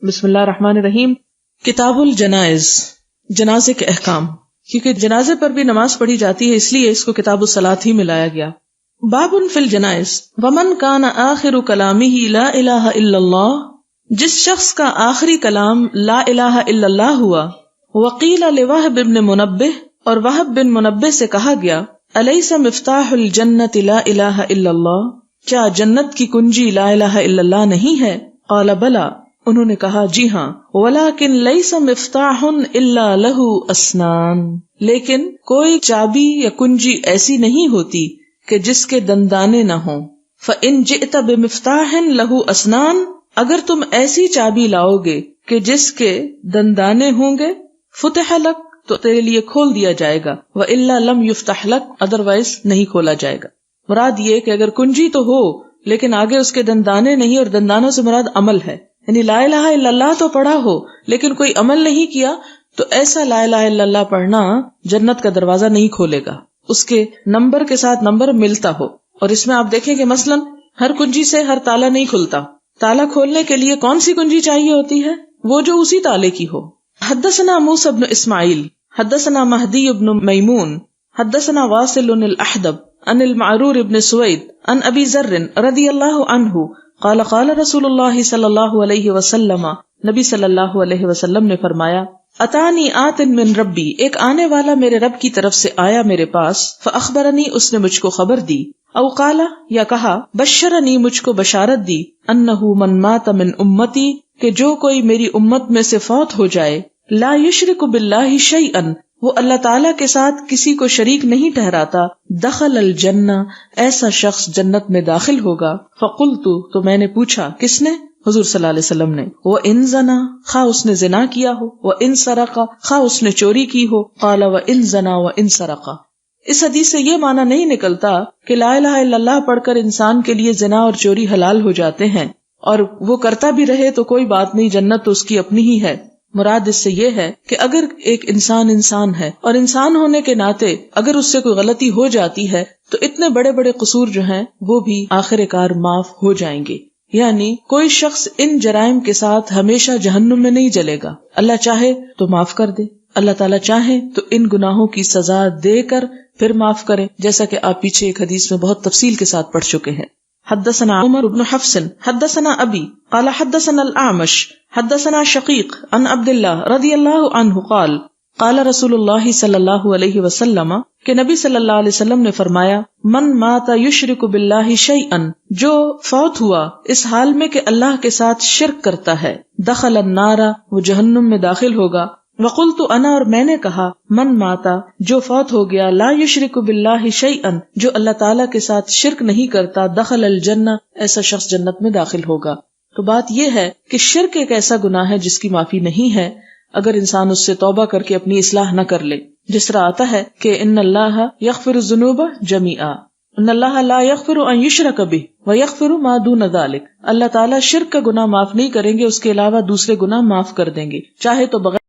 بسم اللہ الرحمن الرحیم. کتاب الجنائز، جنازے کے احکام. کیونکہ جنازے پر بھی نماز پڑھی جاتی ہے اس لیے اس کو کتاب الصلاۃ ہی ملایا گیا. باب فی الجنائز ومن کان آخر کلامہ لا الہ الا اللہ، جس شخص کا آخری کلام لا الہ الا اللہ ہوا. وقیل لوہب بن منبہ، اور وہب بن منبہ سے کہا گیا الیس مفتاح الجنۃ لا الہ الا اللہ، کیا جنت کی کنجی لا الہ الا اللہ نہیں ہے؟ قال بلا، انہوں نے کہا جی ہاں. ولیکن لیس مفتاح الا لہ اسنان، لیکن کوئی چابی یا کنجی ایسی نہیں ہوتی کہ جس کے دندانے نہ ہوں. فإن جئت بمفتاح لہ اسنان، اگر تم ایسی چابی لاؤ گے کہ جس کے دندانے ہوں گے، فتح لک، تو تیرے لیے کھول دیا جائے گا. وإلا لم یفتح لک، ادروائز نہیں کھولا جائے گا. مراد یہ کہ اگر کنجی تو ہو لیکن آگے اس کے دندانے نہیں، اور دندانوں سے مراد عمل ہے، یعنی لا الہ الا اللہ تو پڑھا ہو لیکن کوئی عمل نہیں کیا، تو ایسا لا الہ الا اللہ پڑھنا جنت کا دروازہ نہیں کھولے گا. اس کے نمبر کے ساتھ نمبر ملتا ہو. اور اس میں آپ دیکھیں کہ مثلا ہر کنجی سے ہر تالا نہیں کھلتا. تالا کھولنے کے لیے کون سی کنجی چاہیے ہوتی ہے؟ وہ جو اسی تالے کی ہو. حدثنا موسیٰ بن اسماعیل حدثنا مہدی بن میمون حدثنا واصل الاحدب عن المعرور بن سوید عن ابی ذر رضی اللہ عنہ قال قال رسول اللہ صلی اللہ علیہ وسلم، نبی صلی اللہ علیہ وسلم نے فرمایا اتانی آت من ربی، ایک آنے والا میرے رب کی طرف سے آیا میرے پاس. فاخبرنی، اس نے مجھ کو خبر دی. او قال، یا کہا بشرنی، مجھ کو بشارت دی. انہ من مات من امتی، کہ جو کوئی میری امت میں سے فوت ہو جائے، لا یشرک باللہ شیئا، وہ اللہ تعالیٰ کے ساتھ کسی کو شریک نہیں ٹھہراتا، دخل الجنہ، ایسا شخص جنت میں داخل ہوگا. فقلت، تو میں نے پوچھا کس نے؟ حضور صلی اللہ علیہ وسلم نے. وَإِن زنا، خواہ اس نے زنا کیا ہو. وَإِن سرق، خواہ اس نے چوری کی ہو. قال وَإِن زنا وَإِن سرق. اس حدیث سے یہ معنی نہیں نکلتا کہ لا الہ الا اللہ پڑھ کر انسان کے لیے زنا اور چوری حلال ہو جاتے ہیں، اور وہ کرتا بھی رہے تو کوئی بات نہیں، جنت تو اس کی اپنی ہی ہے. مراد اس سے یہ ہے کہ اگر ایک انسان ہے، اور انسان ہونے کے ناطے اگر اس سے کوئی غلطی ہو جاتی ہے تو اتنے بڑے بڑے قصور جو ہیں وہ بھی آخر کار معاف ہو جائیں گے. یعنی کوئی شخص ان جرائم کے ساتھ ہمیشہ جہنم میں نہیں جلے گا. اللہ چاہے تو معاف کر دے، اللہ تعالیٰ چاہے تو ان گناہوں کی سزا دے کر پھر معاف کرے، جیسا کہ آپ پیچھے ایک حدیث میں بہت تفصیل کے ساتھ پڑھ چکے ہیں. حدثنا عمر بن حفص حدثنا ابی قال حدثنا الاعمش حدثنا شقیق عن عبد اللہ رضی اللہ عنہ قال قال رسول اللہ صلی اللہ علیہ وسلم، کہ نبی صلی اللہ علیہ وسلم نے فرمایا من مات یشرک باللہ شیئا، جو فوت ہوا اس حال میں کہ اللہ کے ساتھ شرک کرتا ہے، دخل النار، وہ جہنم میں داخل ہوگا. وقلت انا، اور میں نے کہا من ماتا، جو فوت ہو گیا، لا یشرک باللہ شیئا، جو اللہ تعالیٰ کے ساتھ شرک نہیں کرتا، دخل الجنہ، ایسا شخص جنت میں داخل ہوگا. تو بات یہ ہے کہ شرک ایک ایسا گناہ ہے جس کی معافی نہیں ہے اگر انسان اس سے توبہ کر کے اپنی اصلاح نہ کر لے. جس طرح آتا ہے کہ ان اللہ یغفر الذنوب جمیعا، ان اللہ لا یغفر ان یشرک بہ ویغفر ما دون ذلک، اللہ تعالیٰ شرک کا گناہ معاف نہیں کریں گے، اس کے علاوہ دوسرے گناہ معاف کر دیں گے، چاہے تو بغیر